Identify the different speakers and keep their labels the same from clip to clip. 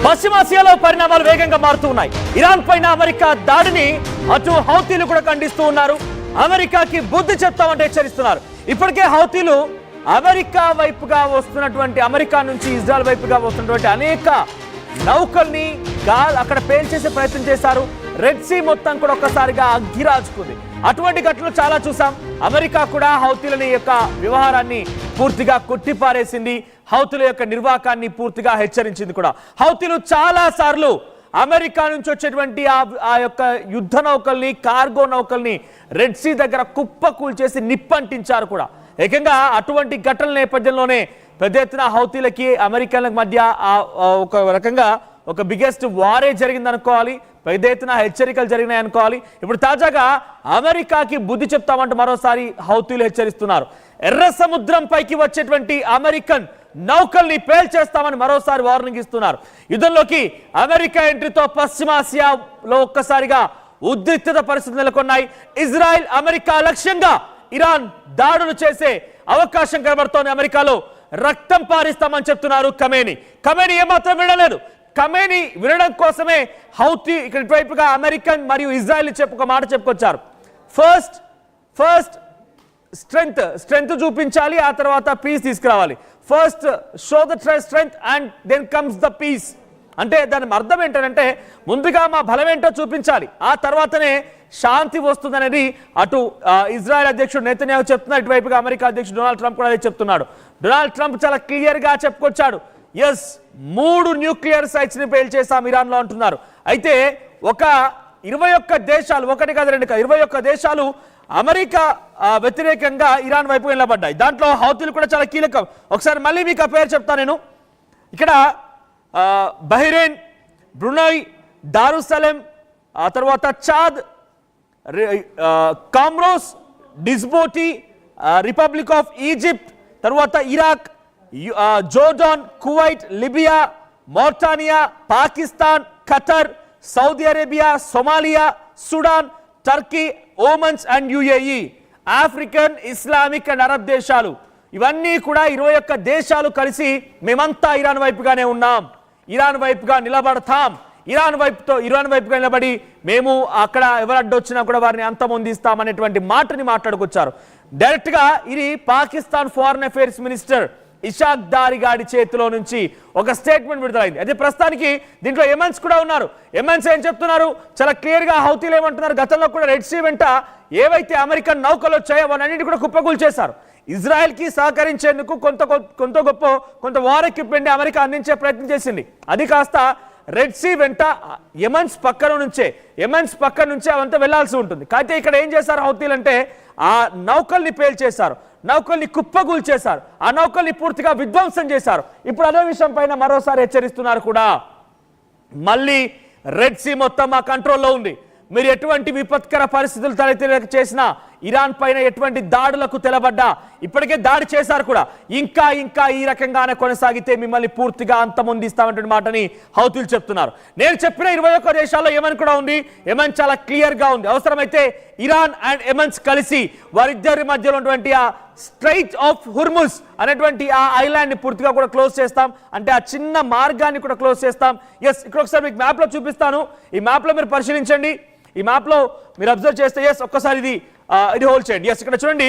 Speaker 1: పశ్చిమాసియాలో పరిణామాలు వేగంగా మారుతూ ఉన్నాయి. ఇరాన్ పైన అమెరికా దాడిని అటు హౌతీలు కూడా ఖండిస్తూ ఉన్నారు. అమెరికాకి బుద్ధి చెప్తామంటే హెచ్చరిస్తున్నారు. ఇప్పటికే హౌతీలు అమెరికా వైపుగా వస్తున్నటువంటి, అమెరికా నుంచి ఇజ్రాయెల్ వైపుగా వస్తున్నటువంటి అనేక నౌకల్ని అక్కడ పేల్చేసే ప్రయత్నం చేశారు. రెడ్ సీ మొత్తం కూడా ఒక్కసారిగా అగ్గిరాజుకుంది. అటువంటి ఘటనలు చాలా చూసాం. అమెరికా కూడా హౌతీలని యొక్క వ్యవహారాన్ని పూర్తిగా కొట్టిపారేసింది. హౌతీల యొక్క నిర్వాకాన్ని పూర్తిగా హెచ్చరించింది కూడా. హౌతీలు చాలా సార్లు అమెరికా నుంచి వచ్చేటువంటి ఆ యొక్క యుద్ధ నౌకల్ని, కార్గో నౌకల్ని రెడ్ సీ దగ్గర కుప్ప కూల్చేసి నిప్పంటించారు కూడా. ఏకంగా అటువంటి ఘటనల నేపథ్యంలోనే పెద్ద ఎత్తున హౌతీలకి అమెరికన్ల మధ్య ఒక రకంగా ఒక బిగ్గెస్ట్ వారే జరిగింది అనుకోవాలి. పెద్ద ఎత్తున హెచ్చరికలు జరిగినాయి అనుకోవాలి. ఇప్పుడు తాజాగా అమెరికాకి బుద్ధి చెప్తామంటూ మరోసారి హౌతీలు హెచ్చరిస్తున్నారు. ఎర్ర సముద్రం పైకి వచ్చేటువంటి అమెరికన్ నౌకల్ని పేల్చేస్తామని మరోసారి వార్నింగ్ ఇస్తున్నారు. యుద్ధంలోకి అమెరికా ఎంట్రీతో పశ్చిమాసియాలో ఒక్కసారిగా ఉద్రిక్తత పరిస్థితులు నెలకొన్నాయి. ఇజ్రాయెల్ అమెరికా లక్ష్యంగా ఇరాన్ దాడులు చేసే అవకాశం కనబడుతోంది. అమెరికాలో రక్తం పారిస్తామని చెప్తున్నారు ఖమేనీ ఏమాత్రం వినలేదు. ఖమేనీ వినడం కోసమే హౌతీ ఇక్కడ ఇటువైపుగా అమెరికన్ మరియు ఇజ్రాయెల్ ఒక మాట చెప్పుకొచ్చారు. ఫస్ట్ స్ట్రెంగ్త్ చూపించాలి, ఆ తర్వాత పీస్ తీసుకురావాలి. First show the strength and then comes the peace. అంటే దాని అర్థం ఏంటంటే ముందుగా మా బలం ఏంటో చూపించాలి, ఆ తర్వాతనే శాంతి వస్తుందనేది అటు ఇజ్రాయెల్ అధ్యక్షుడు నెతన్యాహు చెప్తున్నారు. ఇటువైపుగా అమెరికా అధ్యక్షుడు డొనాల్డ్ ట్రంప్ కూడా అదే చెప్తున్నాడు. డొనాల్డ్ ట్రంప్ చాలా క్లియర్ గా చెప్పుకొచ్చాడు. 3 న్యూక్లియర్ సైట్స్ ని పేల్చేసాం ఇరాన్ లో అంటున్నారు. అయితే ఒక 21 దేశాలు, ఒకటి కాదు రెండు కాదు, 21 దేశాలు అమెరికా వ్యతిరేకంగా ఇరాన్ వైపు నిలబడ్డాయి. దాంట్లో హౌతీలు కూడా చాలా కీలకం. ఒకసారి మళ్ళీ మీకు ఆ పేరు చెప్తాను నేను. ఇక్కడ బహ్రెయిన్, బ్రునై, దారుసలేం, ఆ తర్వాత Chad, Comoros, Djibouti, Republic of Egypt, తర్వాత Iraq, Jordan, Kuwait, Libya, Mauritania, Pakistan, Qatar, Saudi Arabia, Somalia, Sudan, Turkey, Omans and UAE, African, Islamic and Arab దేశాలు. ఇవన్నీ కూడా 21 దేశాలు కలిసి మేమంతా ఇరాన్ వైపుగానే ఉన్నాం, ఇరాన్ వైపుగా నిలబడతాం, ఇరాన్ వైపుగా నిలబడి మేము అక్కడ ఎవరు అడ్డొచ్చినా కూడా వారిని అంతమొందిస్తాం అనేటువంటి మాటని మాట్లాడుకొచ్చారు. డైరెక్ట్ గా ఇది Pakistan foreign affairs minister Ishaq దారి గాడి చేతిలో నుంచి ఒక స్టేట్మెంట్ విడుదలైంది. అయితే ప్రస్తుతానికి దీంట్లో ఎమెన్స్ కూడా ఉన్నారు. ఎమెన్స్ ఏం చెప్తున్నారు చాలా క్లియర్ గా. హౌతీలు ఏమంటున్నారు, గతంలో కూడా రెడ్ సీ వెంట ఏవైతే అమెరికన్ నౌకలు వచ్చాయో అవన్నీ కూడా కుప్పకూలు చేశారు. ఇజ్రాయెల్ కి సహకరించేందుకు కొంత కొంత వార్ ఎక్విప్మెంట్ అమెరికా అందించే ప్రయత్నం చేసింది. అది కాస్త రెడ్ సీ వెంట యెమెన్స్ పక్క నుంచే అవంతా వెళ్లాల్సి ఉంటుంది. అయితే ఇక్కడ ఏం చేశారు హౌతీలు అంటే ఆ నౌకల్ని పేల్చేశారు, నౌకల్ని కుప్పగూలు చేశారు, ఆ నౌకల్ని పూర్తిగా విధ్వంసం చేశారు. ఇప్పుడు అదే విషయం పైన మరోసారి హెచ్చరిస్తున్నారు కూడా. మళ్ళీ రెడ్ సీ మొత్తం మా కంట్రోల్లో ఉంది, మీరు ఎటువంటి విపత్కర పరిస్థితులు తలెత్తి చేసినా, ఇరాన్ పైన ఎటువంటి దాడులకు తెలబడ్డా, ఇప్పటికే దాడి చేశారు కూడా, ఇంకా ఈ రకంగానే కొనసాగితే మిమ్మల్ని పూర్తిగా అంతమొందిస్తామనే మాటని హౌతీలు చెప్తున్నారు. నేను చెప్పిన 21 దేశాల్లో యెమెన్ కూడా ఉంది. యెమెన్ చాలా క్లియర్ గా ఉంది. అవసరమైతే ఇరాన్ అండ్ యెమెన్స్ కలిసి వారిద్దరి మధ్యలో ఉన్నటువంటి ఆ స్ట్రైట్ ఆఫ్ హుర్ముజ్ అనేటువంటి ఆ ఐలాండ్ ని పూర్తిగా కూడా క్లోజ్ చేస్తాం, అంటే ఆ చిన్న మార్గాన్ని కూడా క్లోజ్ చేస్తాం. ఇక్కడ ఒకసారి మీకు మ్యాప్ లో చూపిస్తాను. ఈ మ్యాప్ లో మీరు పరిశీలించండి. ఈ మ్యాప్ లో మీరు అబ్జర్వ్ చేస్తే ఒక్కసారి ఇది హోల్డ్ చేయండి. ఇక్కడ చూడండి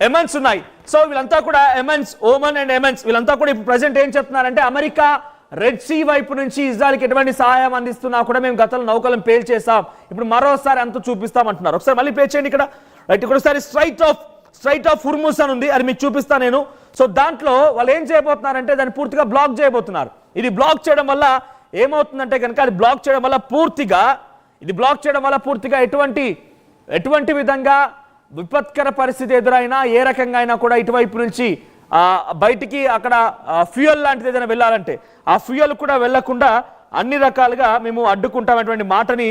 Speaker 1: యెమెన్స్ ఉన్నాయి. సో వీళ్ళంతా కూడా యెమెన్స్, ఓమన్ అండ్ యెమెన్స్ వీళ్ళంతా కూడా ఇప్పుడు ప్రెసెంట్ ఏం చెప్తున్నారంటే అమెరికా రెడ్ సీ వైపు నుంచి ఇజ్రాయెల్కి ఎటువంటి సహాయం అందిస్తున్నా కూడా మేము గతంలో నౌకలను పేల్చేసాం, ఇప్పుడు మరోసారి అంతా చూపిస్తాం అంటున్నారు. ఒకసారి మళ్ళీ పే చేయండి. ఇక్కడ ఒకసారి స్ట్రైట్ ఆఫ్ హుర్ముజ్ అని ఉంది, అది మీకు చూపిస్తాను నేను. సో దాంట్లో వాళ్ళు ఏం చేయబోతున్నారంటే దాన్ని పూర్తిగా బ్లాక్ చేయబోతున్నారు. ఇది బ్లాక్ చేయడం వల్ల ఏమవుతుందంటే కనుక అది బ్లాక్ చేయడం వల్ల పూర్తిగా ఎటువంటి విధంగా విపత్కర పరిస్థితి ఎదురైనా, ఏ రకంగా అయినా కూడా ఇటువైపు నుంచి బయటికి అక్కడ ఫ్యూయల్ లాంటిది ఏదైనా వెళ్ళాలంటే ఆ ఫ్యూయల్ కూడా వెళ్లకుండా అన్ని రకాలుగా మేము అడ్డుకుంటామనేటువంటి మాటని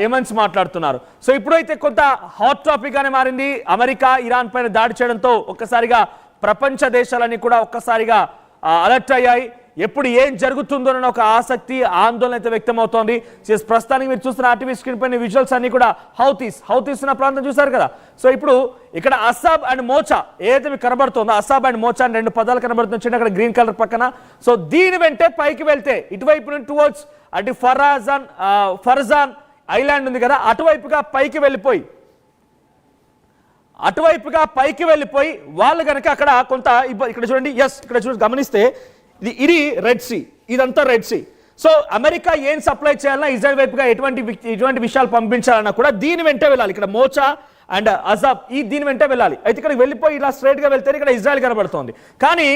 Speaker 1: యెమెన్స్ మాట్లాడుతున్నారు. సో ఇప్పుడైతే కొంత హాట్ టాపిక్ గానే మారింది. అమెరికా ఇరాన్ పైన దాడి చేయడంతో ఒక్కసారిగా ప్రపంచ దేశాలన్నీ కూడా ఒక్కసారిగా అలర్ట్ అయ్యాయి. ఎప్పుడు ఏం జరుగుతుందో అన్న ఒక ఆసక్తి ఆందోళన అయితే వ్యక్తమవుతోంది. ప్రస్తుతానికి మీరు చూస్తున్న ఆర్టీవీ స్క్రీన్ పైన విజువల్స్ అన్ని కూడా హౌతీస్ ఉన్న ప్రాంతం చూసారు కదా. సో ఇప్పుడు ఇక్కడ అసాబ్ అండ్ మోచా ఏదైతే మీకు కనబడుతుందో, అసాబ్ అండ్ మోచా అని 2 పదాలు కనబడుతుంది చూడండి అక్కడ గ్రీన్ కలర్ పక్కన. సో దీని వెంటే పైకి వెళ్తే ఇటువైపు నుండి టువర్డ్స్ అటు ఫర్జాన్ ఐలాండ్ ఉంది కదా, అటువైపుగా పైకి వెళ్ళిపోయి వాళ్ళు కనుక అక్కడ కొంత ఇక్కడ చూడండి, ఇక్కడ చూడండి గమనిస్తే ఇది రెడ్ సీ, ఇదంతా రెడ్ సీ. సో అమెరికా ఏం సప్లై చేయాలన్నా ఇజ్రాయెల్ వైపుగా ఎటువంటి విషయాలు పంపించాలన్నా కూడా దీని వెంటే వెళ్ళాలి. ఇక్కడ మోచా అండ్ అజాబ్ దీని వెంటే వెళ్ళాలి. అయితే ఇక్కడ వెళ్ళిపోయి ఇలా స్ట్రైట్ గా వెళ్తే ఇక్కడ ఇజ్రాయెల్ కనబడుతోంది. కానీ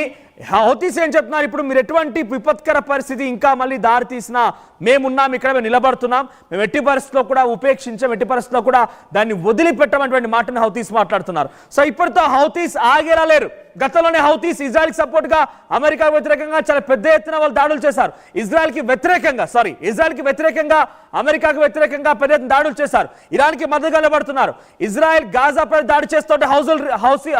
Speaker 1: హౌతీస్ ఏం చెప్తున్నారు, ఇప్పుడు మీరు ఎటువంటి విపత్కర పరిస్థితి ఇంకా మళ్ళీ దారి తీసినా మేమున్నాం, ఇక్కడ మేము నిలబడుతున్నాం, మేము ఎట్టి పరిస్థితిలో కూడా ఉపేక్షించాం, ఎట్టి పరిస్థితిలో కూడా దాన్ని వదిలిపెట్టమనేటువంటి మాటను హౌతీస్ మాట్లాడుతున్నారు. సో ఇప్పటితో హౌతీస్ ఆగేలా లేరు. గతంలోనే హౌతీస్ ఇజ్రాయెల్కి సపోర్ట్ గా అమెరికాకు వ్యతిరేకంగా చాలా పెద్ద ఎత్తున వాళ్ళు దాడులు చేశారు. ఇజ్రాయెల్కి వ్యతిరేకంగా అమెరికాకు వ్యతిరేకంగా పెద్ద ఎత్తున దాడులు చేశారు. ఇరాన్కి మద్దతుగా నిలబడుతున్నారు. ఇజ్రాయెల్ గాజాపై దాడి చేస్తుంటే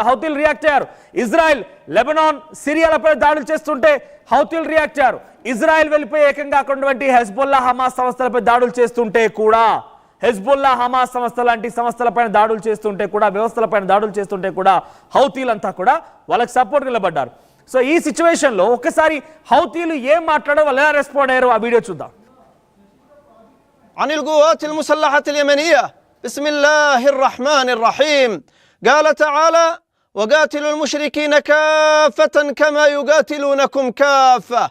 Speaker 1: హౌతీలు రియాక్ట్ అయ్యారు. ఇజ్రాయెల్ లెబనాన్ సిరియాలపై దాడులు చేస్తుంటే హౌతీలు రియాక్ట్ అయ్యారు. ఇజ్రాయెల్ వెళ్ళిపోయి ఏకంగా అక్కడున్నటువంటి హెజ్బుల్లా హమాస్ సంస్థలపై దాడులు చేస్తుంటే కూడా, హెజ్బుల్లా హమాస్ సంస్థ లాంటి సంస్థలపైన దాడులు చేస్తుంటే కూడా, వ్యవస్థలపైన దాడులు చేస్తుంటే కూడా హౌతీలంతా కూడా వాళ్ళకి సపోర్ట్ నిలబడ్డారు. సో ఈ సిచ్యువేషన్ లో ఒక్కసారి హౌతీలు ఏం మాట్లాడారో, వాళ్ళు ఎలా రెస్పాండ్ అయ్యారో ఆ వీడియో చూద్దాం.
Speaker 2: عن القوات المسلحة اليمنية بسم الله الرحمن الرحيم. قال تعالى: وقاتلوا المشركين كافة كما يقاتلونكم كافة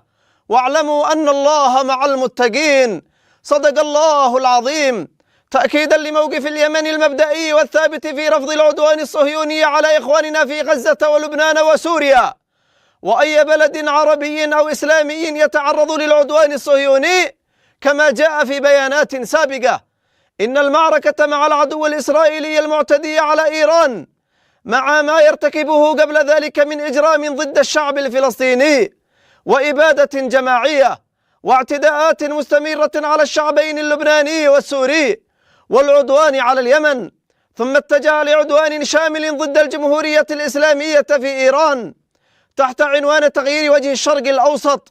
Speaker 2: واعلموا أن الله مع المتقين. صدق الله العظيم. تأكيدا لموقف اليمن المبدئي والثابت في رفض العدوان الصهيوني على إخواننا في غزة ولبنان وسوريا، وأي بلد عربي أو إسلامي يتعرض للعدوان الصهيوني كما جاء في بيانات سابقة. إن المعركة مع العدو الإسرائيلي المعتدي على إيران مع ما يرتكبه قبل ذلك من إجرام ضد الشعب الفلسطيني وإبادة جماعية واعتداءات مستمرة على الشعبين اللبناني والسوري والعدوان على اليمن، ثم اتجه لعدوان شامل ضد الجمهورية الإسلامية في إيران تحت عنوان تغيير وجه الشرق الأوسط،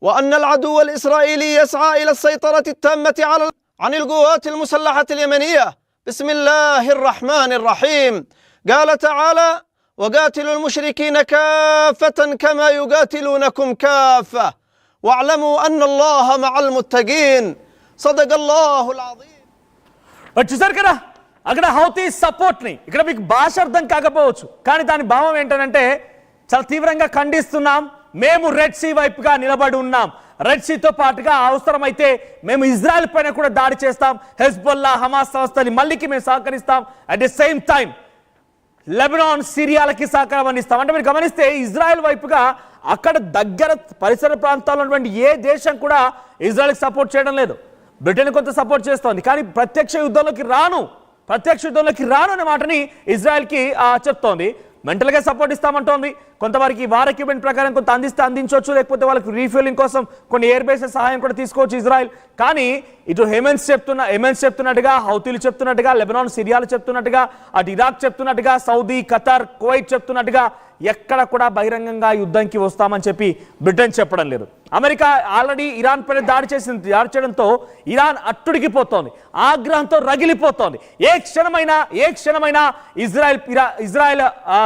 Speaker 2: وأن العدو الإسرائيلي يسعى إلى السيطرة التامة على عن القوات المسلحة اليمنية بسم الله الرحمن الرحيم. قال تعالى: وقاتلوا المشركين كافة كما يقاتلونكم كافة واعلموا أن الله مع المتقين. صدق الله العظيم.
Speaker 1: చూసారు కదా అక్కడ హౌతీస్ సపోర్ట్ ని. ఇక్కడ మీకు భాష అర్థం కాకపోవచ్చు, కానీ దాని భావం ఏంటంటే చాలా తీవ్రంగా ఖండిస్తున్నాం, మేము రెడ్ సీ వైపుగా నిలబడి ఉన్నాం, రెడ్ సీతో పాటుగా అవసరమైతే మేము ఇజ్రాయెల్ పైన కూడా దాడి చేస్తాం, హెజ్బుల్లా హమాస్ సంస్థని మళ్ళీకి మేము సహకరిస్తాం, at the same time Lebanon సిరియాలకి సహకారం అందిస్తాం. అంటే మీరు గమనిస్తే ఇజ్రాయెల్ వైపుగా అక్కడ దగ్గర పరిసర ప్రాంతాల్లో ఉన్నటువంటి ఏ దేశం కూడా ఇజ్రాయెల్కి సపోర్ట్ చేయడం లేదు. బ్రిటన్ కొంత సపోర్ట్ చేస్తోంది, కానీ ప్రత్యక్ష యుద్ధంలోకి రాను అనే మాటని ఇజ్రాయెల్కి చెప్తోంది. మెంటల్గా సపోర్ట్ ఇస్తామంటోంది. కొంతవరకు వార్ ఎక్విప్మెంట్ ప్రకారం కొంత అందించవచ్చు, లేకపోతే వాళ్ళకి రీఫ్యూలింగ్ కోసం కొన్ని ఎయిర్ బేసెస్ సహాయం కూడా తీసుకోవచ్చు ఇజ్రాయెల్. కానీ ఇటు హెమెన్స్ చెప్తున్నట్టుగా, హౌతీలు చెప్తున్నట్టుగా, లెబనాన్ సిరియాలు చెప్తున్నట్టుగా, అటు ఇరాక్ చెప్తున్నట్టుగా, సౌదీ, ఖతార్, కువైట్ చెప్తున్నట్టుగా ఎక్కడ కూడా బహిరంగంగా యుద్ధంకి వస్తామని చెప్పి బ్రిటన్ చెప్పడం లేదు. అమెరికా ఆల్రెడీ ఇరాన్ పైన దాడి చేయడంతో ఇరాన్ అట్టుడికిపోతోంది, ఆగ్రహంతో రగిలిపోతోంది. ఏ క్షణమైనా ఇజ్రాయెల్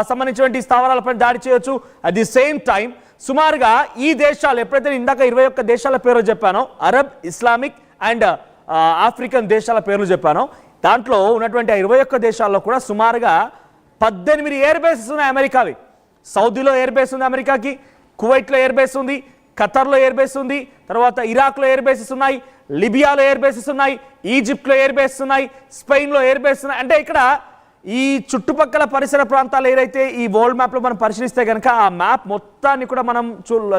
Speaker 1: సంబంధించినటువంటి స్థావరాలపై దాడి చేయొచ్చు. అట్ ది సేమ్ టైం సుమారుగా ఈ దేశాలు ఎప్పుడైతే ఇందాక 21 దేశాల పేర్లు చెప్పానో, అరబ్, ఇస్లామిక్ అండ్ ఆఫ్రికన్ దేశాల పేర్లు చెప్పానో, దాంట్లో ఉన్నటువంటి 21 దేశాల్లో కూడా సుమారుగా 18 ఎయిర్ బేసెస్ ఉన్నాయి అమెరికావి. సౌదీలో ఎయిర్ బేస్ ఉంది అమెరికాకి, కువైట్లో ఎయిర్ బేస్ ఉంది, ఖతర్లో ఎయిర్ బేస్ ఉంది, తర్వాత ఇరాక్లో ఎయిర్ బేసెస్ ఉన్నాయి, లిబియాలో ఎయిర్ బేసెస్ ఉన్నాయి, ఈజిప్ట్లో ఎయిర్ బేసెస్ ఉన్నాయి, స్పెయిన్లో ఎయిర్ బేస్ ఉన్నాయి. అంటే ఇక్కడ ఈ చుట్టుపక్కల పరిసర ప్రాంతాలు ఏదైతే ఈ వరల్డ్ మ్యాప్లో మనం పరిశీలిస్తే కనుక ఆ మ్యాప్ మొత్తాన్ని కూడా మనం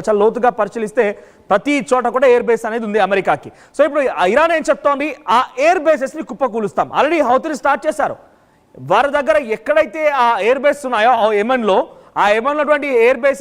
Speaker 1: చాలా లోతుగా పరిశీలిస్తే ప్రతి చోట కూడా ఎయిర్ బేస్ అనేది ఉంది అమెరికాకి. సో ఇప్పుడు ఇరాన్ ఏం చెప్తోంది, ఆ ఎయిర్ బేసెస్ని కుప్పకూలుస్తాం. ఆల్రెడీ హౌతీలు స్టార్ట్ చేశారు. వారి దగ్గర ఎక్కడైతే ఆ ఎయిర్ బేస్ ఉన్నాయో యెమెన్లో, ఆ యెమెన్లో ఎయిర్ బేస్